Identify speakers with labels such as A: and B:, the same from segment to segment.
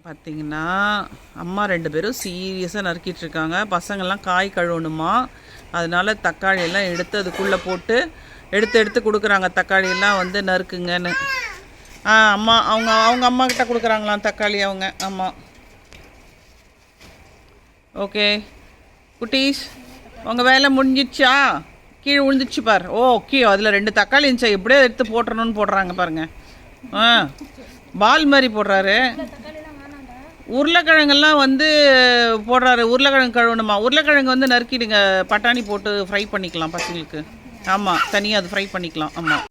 A: பார்த்தீங்கன்னா அம்மா 2 பேரும் சீரியஸாக நறுக்கிட்டு இருக்காங்க. பசங்கள்லாம் காய் கழுவணுமா, அதனால தக்காளி எல்லாம் எடுத்து அதுக்குள்ளே போட்டு எடுத்து கொடுக்குறாங்க. தக்காளியெல்லாம் வந்து நறுக்குங்கன்னு. அம்மா அவங்க அவங்க அம்மா கிட்ட கொடுக்குறாங்களாம் தக்காளி அவங்க அம்மா. ஓகே குட்டீஸ், உங்கள் வேலை முடிஞ்சிடுச்சா? கீழே விழுந்துச்சு பார். ஓகே, அதில் 2 தக்காளி இருந்துச்சா, எப்படியோ எடுத்து போட்டுறணும்னு போடுறாங்க பாருங்கள். பால் மாதிரி போடுறாரு. உருளைக்கிழங்கெல்லாம் வந்து போடுறாரு. உருளைக்கிழங்கு கழுவணுமா? உருளைக்கிழங்கு வந்து நறுக்கிடுங்க, பட்டாணி போட்டு ஃப்ரை பண்ணிக்கலாம் பசங்களுக்கு. ஆமாம், தனியாக அது ஃப்ரை பண்ணிக்கலாம். ஆமாம்,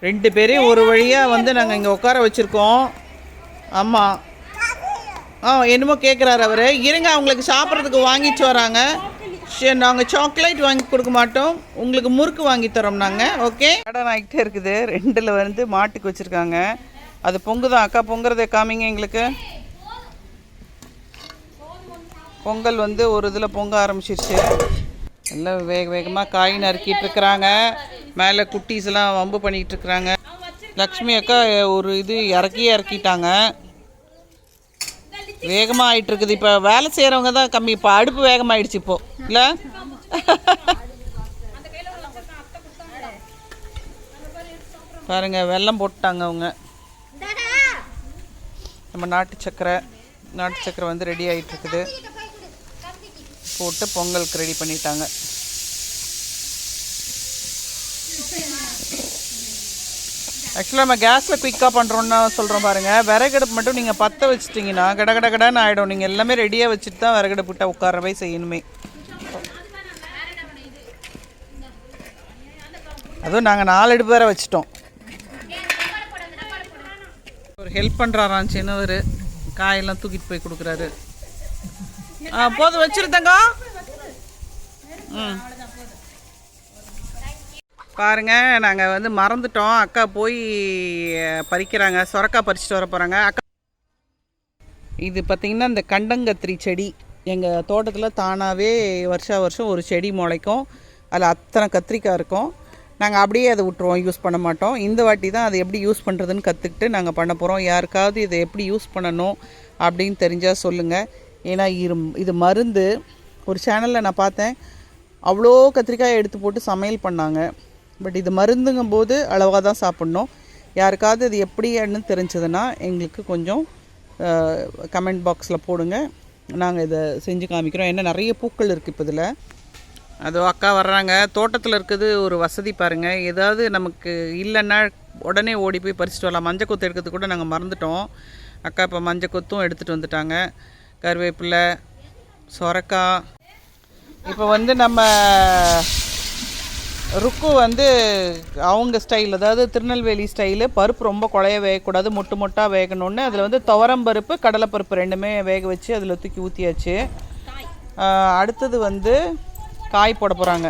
A: 2 பேரையும் ஒரு வழியாக வந்து நாங்கள் இங்கே உட்கார வச்சுருக்கோம். ஆமாம், என்னமோ கேட்குறாரு அவர். இருங்க, அவங்களுக்கு சாப்பிட்றதுக்கு வாங்கிட்டு வராங்க. சரி, நாங்கள் சாக்லேட் வாங்கி கொடுக்க மாட்டோம், உங்களுக்கு முறுக்கு வாங்கி தரோம் நாங்கள். ஓகே, கடன் ஆகிட்டே இருக்குது. 2 வந்து மாட்டுக்கு வச்சுருக்காங்க. அது பொங்குதான். அக்கா பொங்குறதை காமிங்க எங்களுக்கு. பொங்கல் வந்து ஒரு இதில் பொங்க ஆரம்பிச்சிருச்சு. எல்லாம் வேகமாக காய் நறுக்கிட்டு இருக்கிறாங்க. மேலே குட்டீஸ்லாம் வம்பு பண்ணிகிட்டு இருக்கிறாங்க. லக்ஷ்மி அக்கா ஒரு இது இறக்கிட்டாங்க. வேகமாக ஆகிட்டு இருக்குது. இப்போ வேலை செய்கிறவங்க தான் கம்மி. இப்போ அடுப்பு வேகமாகிடுச்சு இப்போது, இல்லை? பாருங்கள், வெல்லம் போட்டாங்க அவங்க. நம்ம நாட்டு சக்கரை வந்து ரெடி ஆகிட்டு இருக்குது. போட்டு பொங்கலுக்கு ரெடி பண்ணிட்டாங்க. ஆக்சுவலாக நம்ம கேஸில் குயிக்காக பண்ணுறோன்னு சொல்கிறோம் பாருங்கள். விறகடுப்பு மட்டும் நீங்கள் பற்ற வச்சுட்டிங்கன்னா கடன்னு ஆகிடும். நீங்கள் எல்லாமே ரெடியாக வச்சுட்டு தான் விறகடுப்பு விட்டால் உட்காரவே செய்யணுமே. அதுவும் நாங்கள் 4 அடுப்பு வேறு வச்சுட்டோம். ஒரு ஹெல்ப் பண்ணுறாராம் சின்னவர். காயெல்லாம் தூக்கிட்டு போய் கொடுக்குறாரு. போதும் வச்சுருந்தங்க. பாருங்க, நாங்கள் வந்து மறந்துட்டோம். அக்கா போய் பறிக்கிறாங்க. சொரக்காய் பறிச்சுட்டு வர போகிறாங்க அக்கா. இது பார்த்திங்கன்னா இந்த கண்டங்கத்திரி செடி எங்கள் தோட்டத்தில் தானாகவே வருஷம் ஒரு செடி முளைக்கும். அதில் அத்தனை கத்திரிக்காய் இருக்கும். நாங்கள் அப்படியே அதை விட்டுருவோம், யூஸ் பண்ண மாட்டோம். இந்த வாட்டி தான் அதை எப்படி யூஸ் பண்ணுறதுன்னு கற்றுக்கிட்டு நாங்கள் பண்ண போகிறோம். யாருக்காவது இதை எப்படி யூஸ் பண்ணணும் அப்படின்னு தெரிஞ்சால் சொல்லுங்கள். ஏன்னா இது மருந்து. ஒரு சேனலில் நான் பார்த்தேன், அவ்வளோ கத்திரிக்காயை எடுத்து போட்டு சமையல் பண்ணாங்க. பட் இது மருந்துங்கும் போது அளவாக தான் சாப்பிட்ணும். யாருக்காவது இது எப்படின்னு தெரிஞ்சதுன்னா எங்களுக்கு கொஞ்சம் கமெண்ட் பாக்ஸில் போடுங்க. நாங்கள் இதை செஞ்சு காமிக்கிறோம். ஏன்னா நிறைய பூக்கள் இருக்குது இப்போ இதில். அதோ அக்கா வர்றாங்க. தோட்டத்தில் இருக்குது ஒரு வசதி பாருங்கள். ஏதாவது நமக்கு இல்லைன்னா உடனே ஓடி போய் பறிச்சுட்டு வரலாம். மஞ்சள் கொத்து எடுக்கிறது கூட நாங்கள் மறந்துட்டோம். அக்கா இப்போ மஞ்சள் கொத்தும் எடுத்துகிட்டு வந்துட்டாங்க. கருவேப்பிலை, சொரக்காய். இப்போ வந்து நம்ம ருக்கு வந்து அவங்க ஸ்டைல், அதாவது திருநெல்வேலி ஸ்டைலு. பருப்பு ரொம்ப குழைய வேகக்கூடாது, மொட்டாக வேகணுன்னு அதில் வந்து துவரம்பருப்பு கடலைப்பருப்பு 2மே வேக வச்சு அதில் தூக்கி ஊற்றியாச்சு. அடுத்தது வந்து காய் போட போகிறாங்க.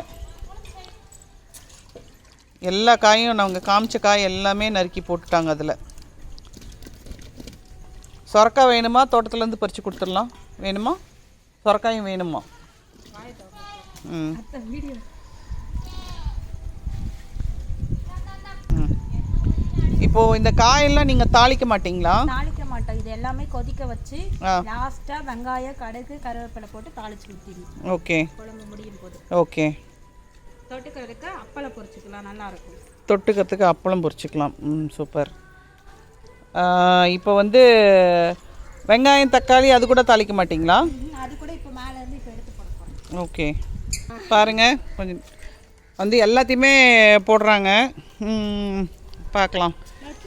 A: எல்லா காயும் நாங்கள் காமிச்ச காய் எல்லாமே நறுக்கி போட்டுட்டாங்க. அதில் சொரக்காய் வேணுமா? தோட்டத்துலேருந்து பறித்து கொடுத்துடலாம். வேணுமா? சொரக்காயும் வேணுமா? இப்போது இந்த காயெல்லாம் நீங்கள் தாளிக்க மாட்டீங்களா?
B: தாளிக்க மாட்டோம். இது எல்லாமே கொதிக்க வச்சு லாஸ்ட்டாக வெங்காயம், கடுகு, கருவேப்பிலை போட்டு தாளிச்சு ஊற்றிடுவோம். ஓகே, குழம்பு முடியும் போது. ஓகே, தொட்டுக்கிறதுக்கு அப்பளம் பொரிச்சுக்கலாம், நல்லாயிருக்கும்.
A: தொட்டுக்கிறதுக்கு அப்பளம் பொரிச்சுக்கலாம். சூப்பர். இப்போ வந்து வெங்காயம், தக்காளி அது கூட தாளிக்க மாட்டிங்களா?
B: அது கூட இப்போ மேலேருந்து இப்போ எடுத்து போடுறோம்.
A: ஓகே, பாருங்கள் கொஞ்சம் வந்து எல்லாத்தையுமே போடுறாங்க. பார்க்கலாம்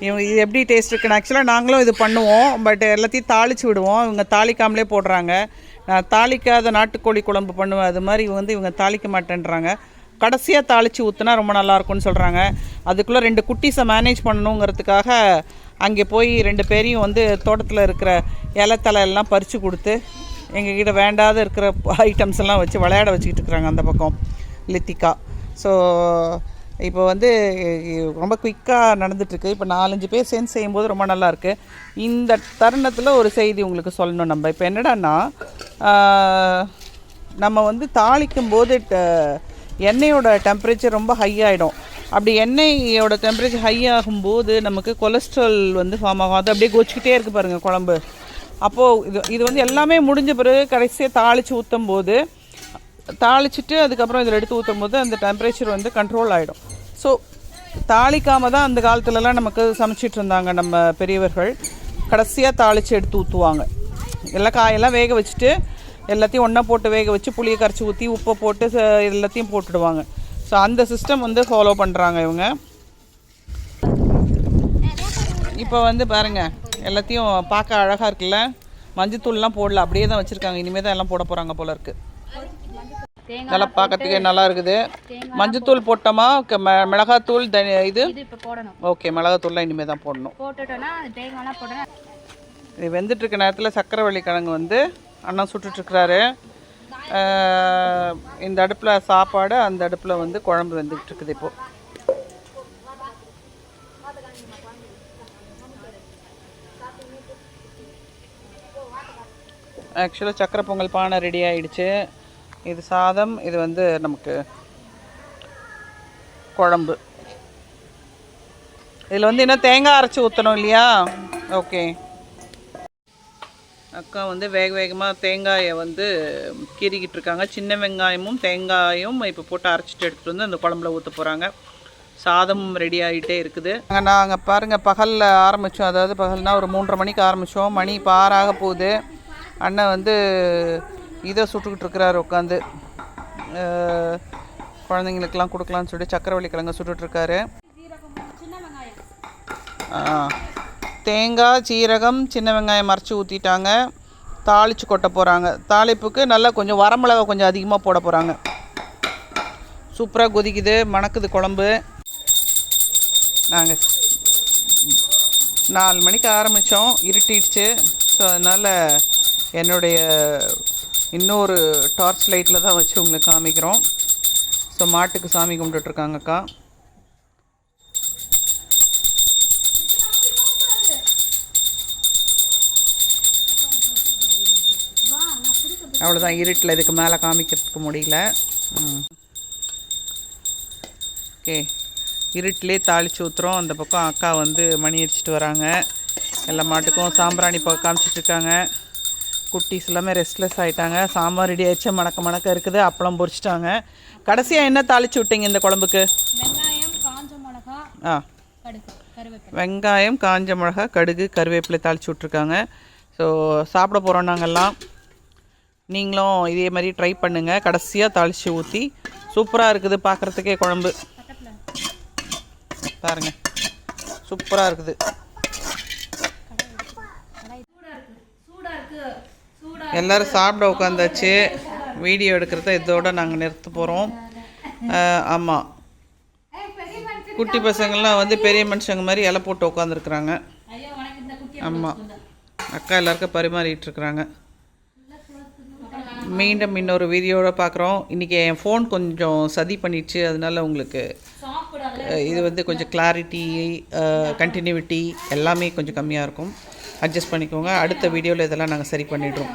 A: இது எப்படி டேஸ்ட் இருக்குன்னு. ஆக்சுவலாக நாங்களும் இது பண்ணுவோம், பட் எல்லாத்தையும் தாளித்து விடுவோம். இவங்க தாளிக்காமலே போடுறாங்க. நான் தாளிக்காத நாட்டுக்கோழி குழம்பு பண்ணுவேன், அது மாதிரி வந்து இவங்க தாளிக்க மாட்டேன்றாங்க. கடைசியாக தாளித்து ஊற்றினா ரொம்ப நல்லாயிருக்கும்னு சொல்கிறாங்க. அதுக்குள்ளே 2 குட்டீஸை மேனேஜ் பண்ணணுங்கிறதுக்காக அங்கே போய் 2 பேரையும் வந்து தோட்டத்தில் இருக்கிற இலத்தலை எல்லாம் பறித்து கொடுத்து எங்ககிட்ட வேண்டாத இருக்கிற ஐட்டம்ஸ் எல்லாம் வச்சு விளையாட வச்சுக்கிட்டு இருக்கிறாங்க அந்த பக்கம் லித்திகா. ஸோ இப்போ வந்து ரொம்ப குயிக்காக நடந்துகிட்ருக்கு. இப்போ 4-5 பேர் சேர்ந்து செய்யும்போது ரொம்ப நல்லாயிருக்கு. இந்த தருணத்தில் ஒரு செய்தி உங்களுக்கு சொல்லணும். நம்ம இப்போ என்னடான்னா, நம்ம வந்து தாளிக்கும் போது எண்ணெயோட டெம்பரேச்சர் ரொம்ப ஹை ஆகிடும். அப்படி எண்ணெயோட டெம்பரேச்சர் ஹை ஆகும்போது நமக்கு கொலஸ்ட்ரால் வந்து ஃபார்ம் ஆகும். அது அப்படியே கோச்சிக்கிட்டே இருக்குது பாருங்கள் குழம்பு. அப்போது இது வந்து எல்லாமே முடிஞ்ச பிறகு கடைசியாக தாளித்து ஊற்றும் போது தாளிச்சிட்டு அதுக்கப்புறம் இதில் எடுத்து ஊற்றும் போது அந்த டெம்பரேச்சர் வந்து கண்ட்ரோல் ஆகிடும். ஸோ தாளிக்காமல் தான் அந்த காலத்துலலாம் நமக்கு சமைச்சிட்டு இருந்தாங்க நம்ம பெரியவர்கள். கடைசியாக தாளித்து எடுத்து ஊற்றுவாங்க. எல்லாம் காயெல்லாம் வேக வச்சுட்டு எல்லாத்தையும் ஒன்றா போட்டு வேக வச்சு புளியை கரைச்சி ஊற்றி உப்பை போட்டு எல்லாத்தையும் போட்டுடுவாங்க. ஸோ அந்த சிஸ்டம் வந்து ஃபாலோ பண்ணுறாங்க இவங்க. இப்போ வந்து பாருங்கள், எல்லாத்தையும் பார்க்க அழகாக இருக்குல்ல. மஞ்சத்தூள்லாம் போடல, அப்படியே தான் வச்சுருக்காங்க. இனிமேல் தான் எல்லாம் போட போகிறாங்க போல இருக்குது. நல்லா பார்க்கறதுக்கே நல்லா இருக்குது. மஞ்சத்தூள் போட்டோமா, மிளகாத்தூள் இது ஓகே, மிளகாத்தூள்லாம் இனிமேல் தான் போடணும். இது வெந்துட்டுருக்க நேரத்தில் சக்கரவள்ளி கிழங்கு வந்து அண்ணா சுட்டுட்ருக்கிறாரு. இந்த அடுப்பில் சாப்பாடு, அந்த அடுப்பில் வந்து குழம்பு வெந்துக்கிட்டு இருக்குது. இப்போது ஆக்சுவலாக சக்கரை பொங்கல் பானை ரெடி ஆகிடுச்சு. இது சாதம், இது வந்து நமக்கு குழம்பு. இதில் வந்து இன்னும் தேங்காய் அரைச்சி ஊற்றணும் இல்லையா? ஓகே. அக்கா வந்து வேகமாக தேங்காயை வந்து கீறிக்கிட்டு இருக்காங்க. சின்ன வெங்காயமும் தேங்காயும் இப்போ போட்டு அரைச்சிட்டு எடுத்துகிட்டு வந்து அந்த குழம்புல ஊற்ற போகிறாங்க. சாதமும் ரெடி ஆகிட்டே இருக்குது. நாங்கள் பாருங்கள், பகலில் ஆரம்பித்தோம். அதாவது பகல்னால் ஒரு 3:30 மணிக்கு ஆரம்பித்தோம். மணி இப்போ 6 ஆக போகுது. அண்ணன் வந்து இதை சுட்டுக்கிட்டு இருக்கிறாரு உட்காந்து. குழந்தைங்களுக்கெல்லாம் கொடுக்கலான்னு சொல்லிட்டு சக்கரவள்ளி கிழங்கு சுட்டுட்ருக்காரு. தேங்காய், சீரகம், சின்ன வெங்காயம் மறைச்சி ஊற்றிட்டாங்க. தாளித்து கொட்ட போகிறாங்க. தாளிப்புக்கு நல்லா கொஞ்சம் வரமிளகா கொஞ்சம் அதிகமாக போட போகிறாங்க. சூப்பராக கொதிக்குது, மணக்குது குழம்பு. நாங்கள் 4 மணிக்கு ஆரம்பித்தோம், இருட்டிடுச்சு. ஸோ அதனால் என்னுடைய இன்னொரு டார்ச் லைட்டில் தான் வச்சு உங்களுக்கு காமிக்கிறோம். ஸோ மாட்டுக்கு சாமி கும்பிட்டுட்ருக்காங்கக்கா. அவ்வளோதான், இருட்டில் இதுக்கு மேலே காமிக்கிறதுக்கு முடியல. ஓகே, இருட்டிலே தாளித்து ஊற்றுறோம். அந்த பக்கம் அக்கா வந்து மணி அடிச்சிட்டு வராங்க. எல்லா மாட்டுக்கும் சாம்பிராணி காமிச்சிட்ருக்காங்க. குட்டீஸ் எல்லாமே ரெஸ்ட்லெஸ் ஆகிட்டாங்க. சாம்பார் ரெடி ஆகிடுச்சு, மணக்க இருக்குது. அப்பளம் பொரிச்சிட்டாங்க. கடைசியாக என்ன தாளித்து விட்டீங்க இந்த குழம்புக்கு? வெங்காயம், காஞ்ச மிளகா, கடுகு, கருவேப்பிலை தாளித்து விட்ருக்காங்க. ஸோ சாப்பிட போகிறோம் நாங்கள்லாம். நீங்களும் இதே மாதிரி ட்ரை பண்ணுங்கள். கடைசியாக தாளித்து ஊற்றி சூப்பராக இருக்குது பார்க்குறதுக்கே குழம்பு. பாருங்கள், சூப்பராக இருக்குது. எல்லோரும் சாப்பிட உட்காந்தாச்சு. வீடியோ எடுக்கிறத இதோட நாங்கள் நிறுத்த போகிறோம். ஆமாம், குட்டி பசங்கள்லாம் வந்து பெரிய மனுஷங்க மாதிரி இலை போட்டு உட்காந்துருக்குறாங்க. ஆமாம், அக்கா எல்லாருக்கும் பரிமாறிட்டுருக்குறாங்க. மீண்டும் இன்னொரு வீடியோட பார்க்குறோம். இன்றைக்கி என் ஃபோன் கொஞ்சம் சதி பண்ணிடுச்சு. அதனால உங்களுக்கு இது வந்து கொஞ்சம் கிளாரிட்டி, கண்டினியூட்டி எல்லாமே கொஞ்சம் கம்மியாக இருக்கும். அட்ஜஸ்ட் பண்ணிக்கோங்க. அடுத்த வீடியோவில் இதெல்லாம் நாங்கள் சரி பண்ணிடுறோம்.